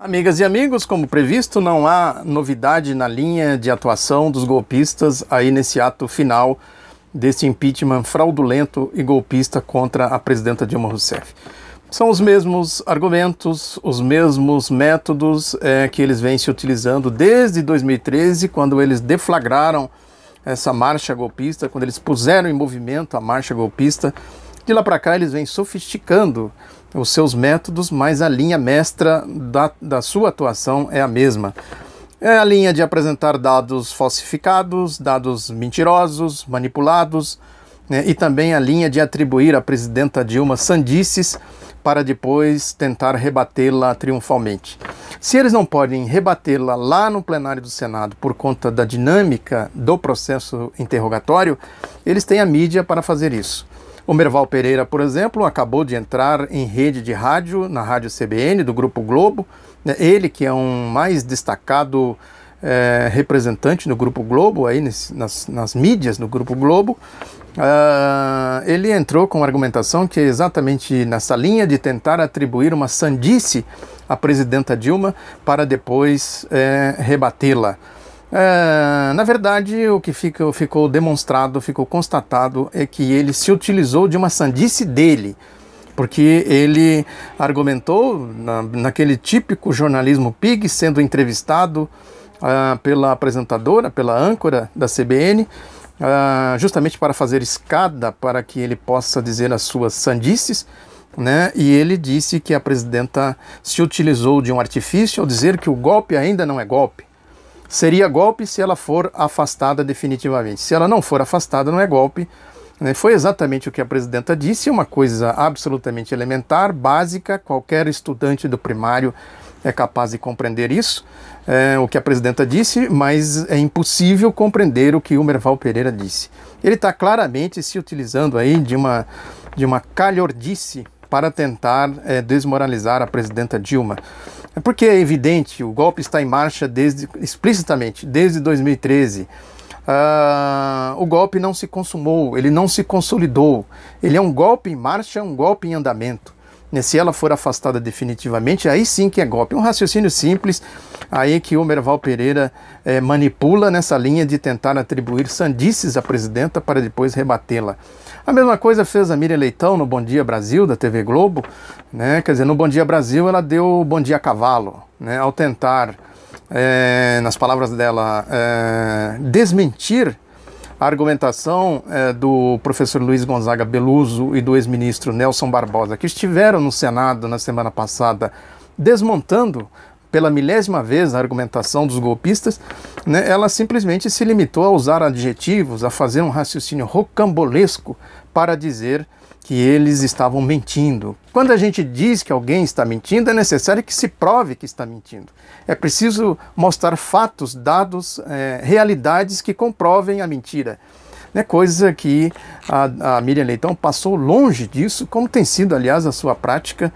Amigas e amigos, como previsto, não há novidade na linha de atuação dos golpistas aí nesse ato final desse impeachment fraudulento e golpista contra a presidenta Dilma Rousseff. São os mesmos argumentos, os mesmos métodos que eles vêm se utilizando desde 2013, quando eles deflagraram essa marcha golpista, quando eles puseram em movimento a marcha golpista. De lá para cá eles vêm sofisticando os seus métodos, mas a linha mestra da sua atuação é a mesma. É a linha de apresentar dados falsificados, dados mentirosos, manipulados, né, e também a linha de atribuir à presidenta Dilma sandices para depois tentar rebatê-la triunfalmente. Se eles não podem rebatê-la lá no plenário do Senado por conta da dinâmica do processo interrogatório, eles têm a mídia para fazer isso. O Merval Pereira, por exemplo, acabou de entrar em rede de rádio, na Rádio CBN, do Grupo Globo. Ele, que é um mais destacado representante do Grupo Globo, aí nas mídias do Grupo Globo, ele entrou com a argumentação que é exatamente nessa linha de tentar atribuir uma sandice à presidenta Dilma para depois rebatê-la. Na verdade, o que ficou demonstrado, ficou constatado, é que ele se utilizou de uma sandice dele, porque ele argumentou naquele típico jornalismo pig, sendo entrevistado pela apresentadora, pela âncora da CBN, justamente para fazer escada para que ele possa dizer as suas sandices, né? E ele disse que a presidenta se utilizou de um artifício ao dizer que o golpe ainda não é golpe. Seria golpe se ela for afastada definitivamente. Se ela não for afastada, não é golpe. Foi exatamente o que a presidenta disse, uma coisa absolutamente elementar, básica, qualquer estudante do primário é capaz de compreender isso, o que a presidenta disse, mas é impossível compreender o que o Merval Pereira disse. Ele está claramente se utilizando aí de uma calhordice para tentar desmoralizar a presidenta Dilma. Porque é evidente, o golpe está em marcha explicitamente desde 2013. O golpe não se consumou, ele não se consolidou. Ele é um golpe em marcha, um golpe em andamento. Se ela for afastada definitivamente, aí sim que é golpe. Um raciocínio simples, aí que o Merval Pereira manipula nessa linha de tentar atribuir sandices à presidenta para depois rebatê-la. A mesma coisa fez a Miriam Leitão no Bom Dia Brasil, da TV Globo, né? Quer dizer, no Bom Dia Brasil ela deu bom dia a cavalo, né? Ao tentar, nas palavras dela, desmentir a argumentação do professor Luiz Gonzaga Beluso e do ex-ministro Nelson Barbosa, que estiveram no Senado na semana passada desmontando pela milésima vez a argumentação dos golpistas, né? Ela simplesmente se limitou a usar adjetivos, a fazer um raciocínio rocambolesco para dizer que eles estavam mentindo. Quando a gente diz que alguém está mentindo, é necessário que se prove que está mentindo. É preciso mostrar fatos, dados, realidades que comprovem a mentira. Coisa que a Miriam Leitão passou longe disso, como tem sido, aliás, a sua prática.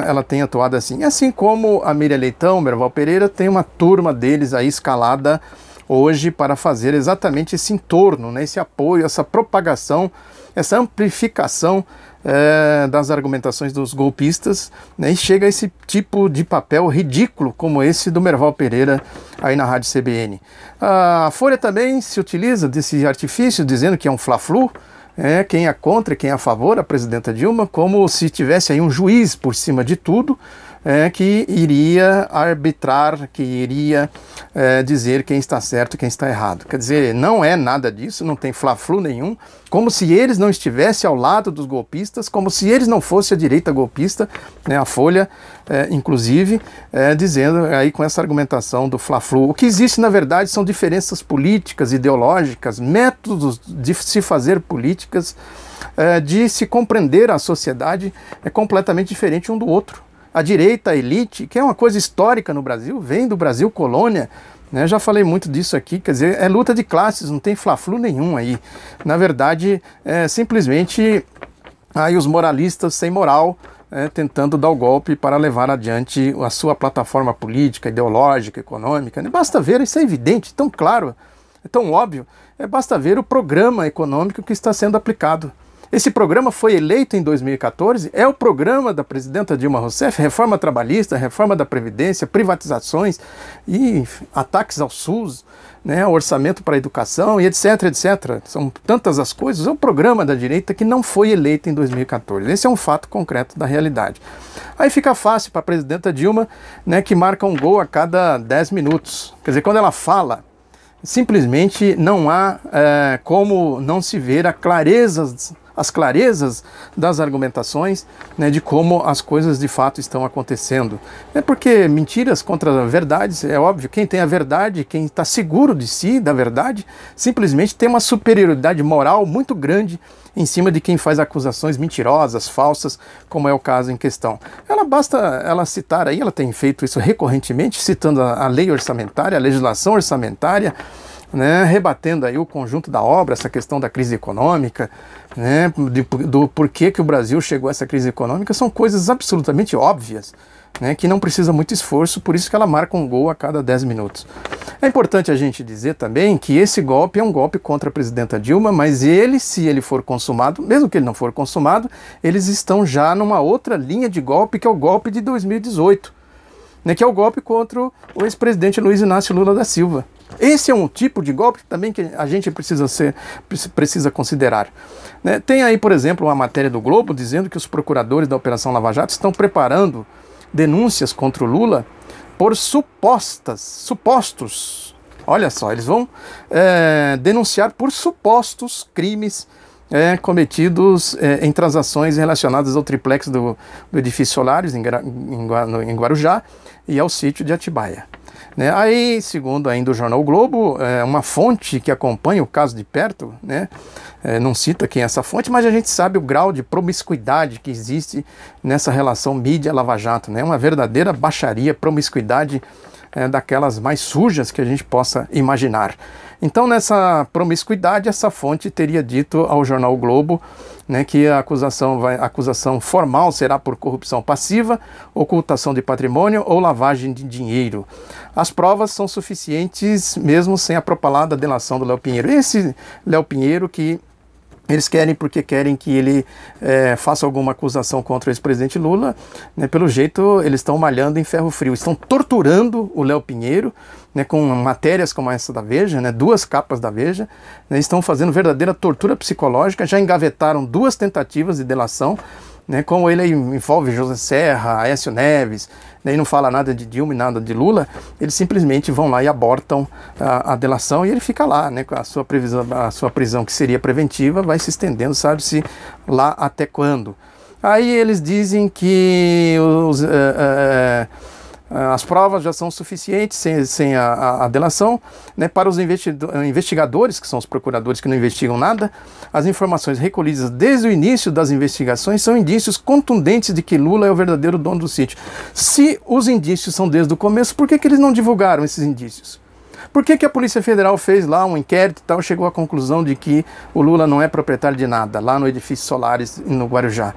Ela tem atuado assim. Assim como a Miriam Leitão, o Merval Pereira, tem uma turma deles aí escalada hoje para fazer exatamente esse entorno, né, esse apoio, essa propagação, essa amplificação das argumentações dos golpistas, né, e chega a esse tipo de papel ridículo como esse do Merval Pereira aí na Rádio CBN. A Folha também se utiliza desse artifício, dizendo que é um fla-flu, quem é contra e quem é a favor, a presidenta Dilma, como se tivesse aí um juiz por cima de tudo, que iria arbitrar, que iria dizer quem está certo e quem está errado. Quer dizer, não é nada disso, não tem fla-flu nenhum, como se eles não estivessem ao lado dos golpistas, como se eles não fossem a direita golpista, né? A Folha, inclusive, dizendo aí com essa argumentação do fla-flu. O que existe, na verdade, são diferenças políticas, ideológicas, métodos de se fazer políticas, de se compreender a sociedade completamente diferente um do outro. A direita, a elite, que é uma coisa histórica no Brasil, vem do Brasil colônia, né? Já falei muito disso aqui, quer dizer, é luta de classes, não tem fla-flu nenhum aí. Na verdade, simplesmente aí os moralistas sem moral, tentando dar o golpe para levar adiante a sua plataforma política, ideológica, econômica. Basta ver, isso é evidente, tão claro, é tão óbvio, basta ver o programa econômico que está sendo aplicado. Esse programa foi eleito em 2014, é o programa da presidenta Dilma Rousseff, reforma trabalhista, reforma da Previdência, privatizações e ataques ao SUS, né, orçamento para a educação e etc, etc. São tantas as coisas. É o programa da direita que não foi eleito em 2014. Esse é um fato concreto da realidade. Aí fica fácil para a presidenta Dilma, né, que marca um gol a cada 10 minutos. Quer dizer, quando ela fala, simplesmente não há como não se ver as clarezas das argumentações, né, de como as coisas de fato estão acontecendo. É porque mentiras contra verdades, é óbvio, quem tem a verdade, quem está seguro de si, da verdade, simplesmente tem uma superioridade moral muito grande em cima de quem faz acusações mentirosas, falsas, como é o caso em questão. Basta ela citar aí, ela tem feito isso recorrentemente, citando a lei orçamentária, a legislação orçamentária, né, rebatendo aí o conjunto da obra, essa questão da crise econômica, né, do porquê que o Brasil chegou a essa crise econômica, são coisas absolutamente óbvias, né, que não precisa muito esforço, por isso que ela marca um gol a cada 10 minutos. É importante a gente dizer também que esse golpe é um golpe contra a presidenta Dilma, mas ele, se ele for consumado, mesmo que ele não for consumado, eles estão já numa outra linha de golpe, que é o golpe de 2018, né, que é o golpe contra o ex-presidente Luiz Inácio Lula da Silva. Esse é um tipo de golpe também que a gente precisa considerar. Né? Tem aí, por exemplo, uma matéria do Globo dizendo que os procuradores da Operação Lava Jato estão preparando denúncias contra o Lula por supostos, olha só, eles vão denunciar por supostos crimes cometidos em transações relacionadas ao triplex do edifício Solares em Guarujá e ao sítio de Atibaia. Né? Aí, segundo ainda o jornal o Globo, uma fonte que acompanha o caso de perto, né, não cita quem é essa fonte, mas a gente sabe o grau de promiscuidade que existe nessa relação mídia-Lava Jato, né? Uma verdadeira baixaria, promiscuidade daquelas mais sujas que a gente possa imaginar. Então, nessa promiscuidade, essa fonte teria dito ao jornal o Globo, né, que a acusação formal será por corrupção passiva, ocultação de patrimônio ou lavagem de dinheiro. As provas são suficientes mesmo sem a propalada delação do Léo Pinheiro. Esse Léo Pinheiro que eles querem porque querem que ele faça alguma acusação contra o ex-presidente Lula, né, pelo jeito eles estão malhando em ferro frio, estão torturando o Léo Pinheiro, né, com matérias como essa da Veja, né, 2 capas da Veja, né, estão fazendo verdadeira tortura psicológica, já engavetaram 2 tentativas de delação, né, como ele envolve José Serra, Aécio Neves, né, e não fala nada de Dilma e nada de Lula, eles simplesmente vão lá e abortam a delação e ele fica lá, né, com a sua prisão que seria preventiva, vai se estendendo, sabe-se lá até quando. Aí eles dizem que as provas já são suficientes sem a delação, né, para os investigadores, que são os procuradores que não investigam nada. As informações recolhidas desde o início das investigações são indícios contundentes de que Lula é o verdadeiro dono do sítio. Se os indícios são desde o começo, por que eles não divulgaram esses indícios? Por que a Polícia Federal fez lá um inquérito e tal, chegou à conclusão de que o Lula não é proprietário de nada, lá no edifício Solares, no Guarujá?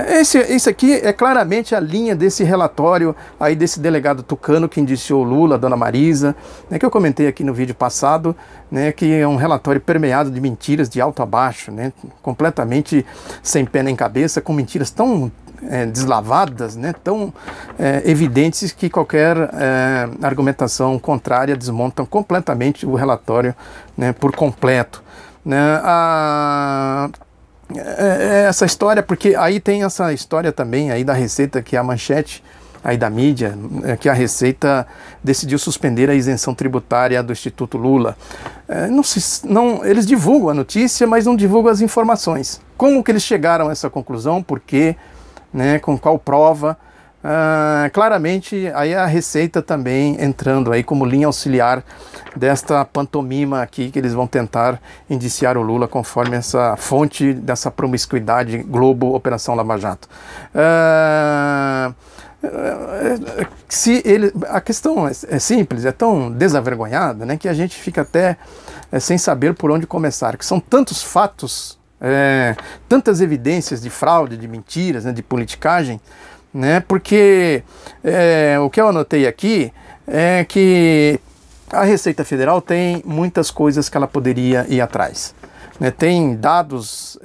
Esse aqui é claramente a linha desse relatório aí desse delegado tucano que indiciou o Lula, a dona Marisa, né, que eu comentei aqui no vídeo passado, né, que é um relatório permeado de mentiras de alto a baixo, né, completamente sem pé nem cabeça, com mentiras tão deslavadas, né, tão evidentes que qualquer argumentação contrária desmontam completamente o relatório, né, por completo. Né, essa história, porque aí tem essa história também aí da Receita, que é a manchete aí da mídia, que a Receita decidiu suspender a isenção tributária do Instituto Lula. Eles divulgam a notícia, mas não divulgam as informações. Como que eles chegaram a essa conclusão, por quê, né, com qual prova? Claramente aí a Receita também entrando aí como linha auxiliar desta pantomima aqui que eles vão tentar indiciar o Lula conforme essa fonte dessa promiscuidade Globo Operação Lava Jato. A questão é simples, é tão desavergonhada, né, que a gente fica até sem saber por onde começar, que são tantos fatos, tantas evidências de fraude, de mentiras, né, de politicagem, né, porque o que eu anotei aqui é que a Receita Federal tem muitas coisas que ela poderia ir atrás. né, tem dados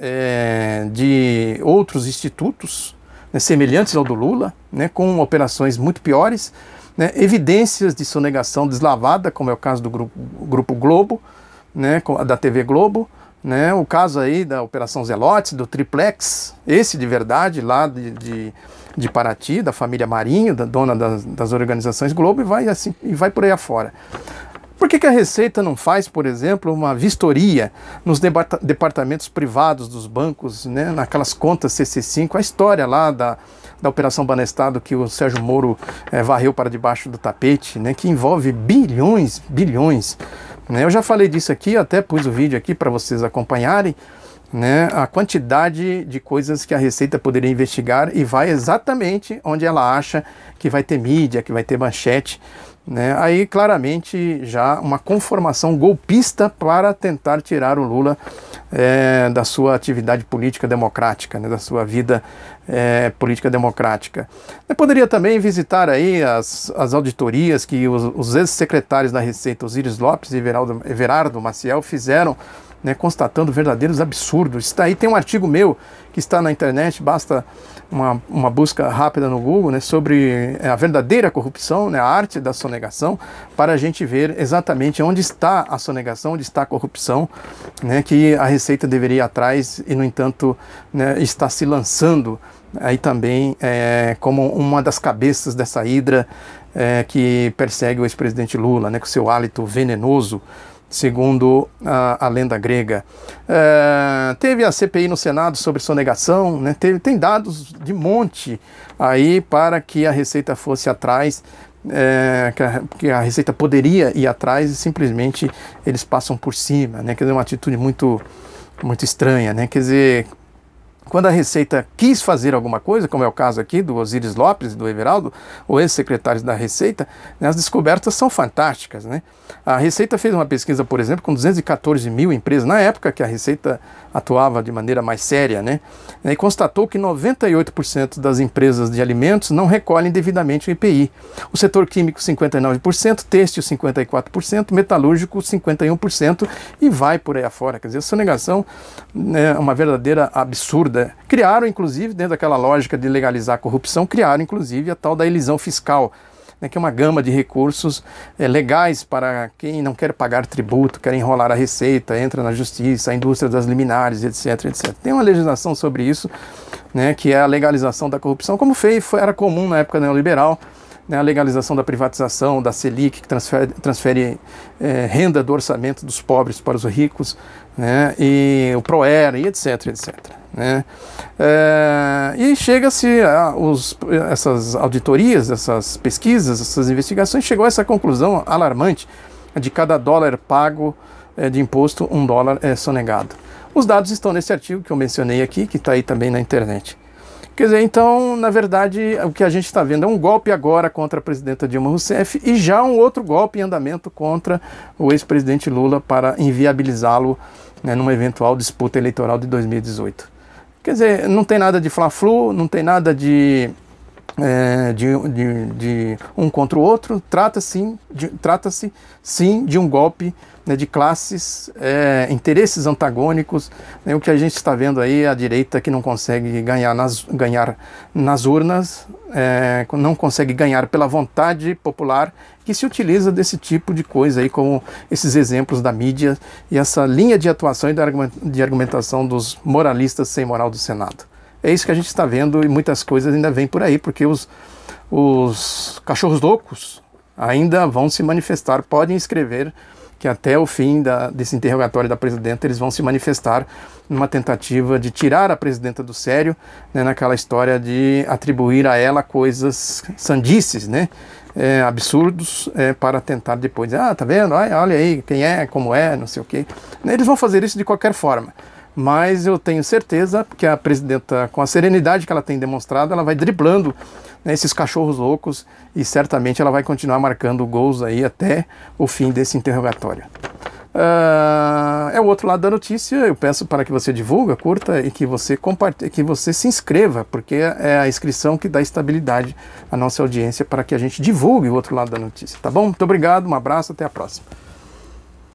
de outros institutos, né, semelhantes ao do Lula, né, com operações muito piores, né, evidências de sonegação deslavada, como é o caso do Grupo Globo, né, da TV Globo, né, o caso aí da Operação Zelotes, do Triplex, esse de verdade, lá de Paraty, da família Marinho, da dona das organizações Globo, e vai por aí afora. Por que a Receita não faz, por exemplo, uma vistoria nos departamentos privados dos bancos, né, naquelas contas CC5, a história lá da Operação Banestado que o Sérgio Moro varreu para debaixo do tapete, né, que envolve bilhões, né? Eu já falei disso aqui, até pus o vídeo aqui para vocês acompanharem, né, a quantidade de coisas que a Receita poderia investigar e vai exatamente onde ela acha que vai ter mídia, que vai ter manchete, né? Aí claramente já uma conformação golpista para tentar tirar o Lula da sua atividade política democrática, né, da sua vida política democrática. Eu poderia também visitar aí as auditorias que os ex-secretários da Receita, Osiris Lopes e Everardo Maciel, fizeram, né, constatando verdadeiros absurdos. Está aí, tem um artigo meu que está na internet, basta uma busca rápida no Google, né, sobre a verdadeira corrupção, né, a arte da sonegação, para a gente ver exatamente onde está a sonegação, onde está a corrupção, né, que a Receita deveria ir atrás e, no entanto, né, está se lançando aí também como uma das cabeças dessa hidra que persegue o ex-presidente Lula, né, com seu hálito venenoso, segundo a lenda grega. Teve a CPI no Senado sobre sonegação, né? Tem dados de monte aí para que a Receita fosse atrás, que a Receita poderia ir atrás e simplesmente eles passam por cima, né? Quer dizer, uma atitude muito estranha, né? Quer dizer, quando a Receita quis fazer alguma coisa, como é o caso aqui do Osiris Lopes e do Everaldo, ou ex-secretários da Receita, né, as descobertas são fantásticas, né? A Receita fez uma pesquisa, por exemplo, com 214 mil empresas, na época que a Receita atuava de maneira mais séria, né? E constatou que 98% das empresas de alimentos não recolhem devidamente o IPI. O setor químico, 59%, têxtil, 54%, metalúrgico, 51%, e vai por aí afora. Quer dizer, a sonegação é uma verdadeira absurda. Criaram, inclusive, dentro daquela lógica de legalizar a corrupção, criaram, inclusive, a tal da elisão fiscal, né, que é uma gama de recursos legais para quem não quer pagar tributo, quer enrolar a Receita, entra na Justiça, a indústria das liminares, etc, etc. Tem uma legislação sobre isso, né, que é a legalização da corrupção, como era comum na época neoliberal, né, a legalização da privatização, da Selic, que transfere renda do orçamento dos pobres para os ricos, né, e o ProER, e etc, etc. Né? E chega-se a essas auditorias, essas pesquisas, essas investigações, chegou a essa conclusão alarmante: de cada dólar pago de imposto, $1 é sonegado. Os dados estão nesse artigo que eu mencionei aqui, que está aí também na internet. Quer dizer, então, na verdade, o que a gente está vendo é um golpe agora contra a presidenta Dilma Rousseff e já um outro golpe em andamento contra o ex-presidente Lula para inviabilizá-lo, né, numa eventual disputa eleitoral de 2018. Quer dizer, não tem nada de fla-flu, não tem nada de um contra o outro, trata-se sim de um golpe, né, de classes, interesses antagônicos, né, o que a gente está vendo aí é a direita que não consegue ganhar nas urnas, não consegue ganhar pela vontade popular, que se utiliza desse tipo de coisa aí, como esses exemplos da mídia e essa linha de atuação e de argumentação dos moralistas sem moral do Senado. É isso que a gente está vendo, e muitas coisas ainda vêm por aí, porque os cachorros loucos ainda vão se manifestar. Podem escrever que até o fim desse interrogatório da presidenta eles vão se manifestar numa tentativa de tirar a presidenta do sério, né, naquela história de atribuir a ela coisas sandices, né, absurdos, para tentar depois, tá vendo, olha aí quem é, como é, não sei o quê. Eles vão fazer isso de qualquer forma. Mas eu tenho certeza que a presidenta, com a serenidade que ela tem demonstrado, ela vai driblando, né, esses cachorros loucos, e certamente ela vai continuar marcando gols aí até o fim desse interrogatório. É o outro lado da notícia. Eu peço para que você divulgue, curta e que você compartilhe, que você se inscreva, porque é a inscrição que dá estabilidade à nossa audiência para que a gente divulgue o outro lado da notícia, tá bom? Muito obrigado, um abraço, até a próxima.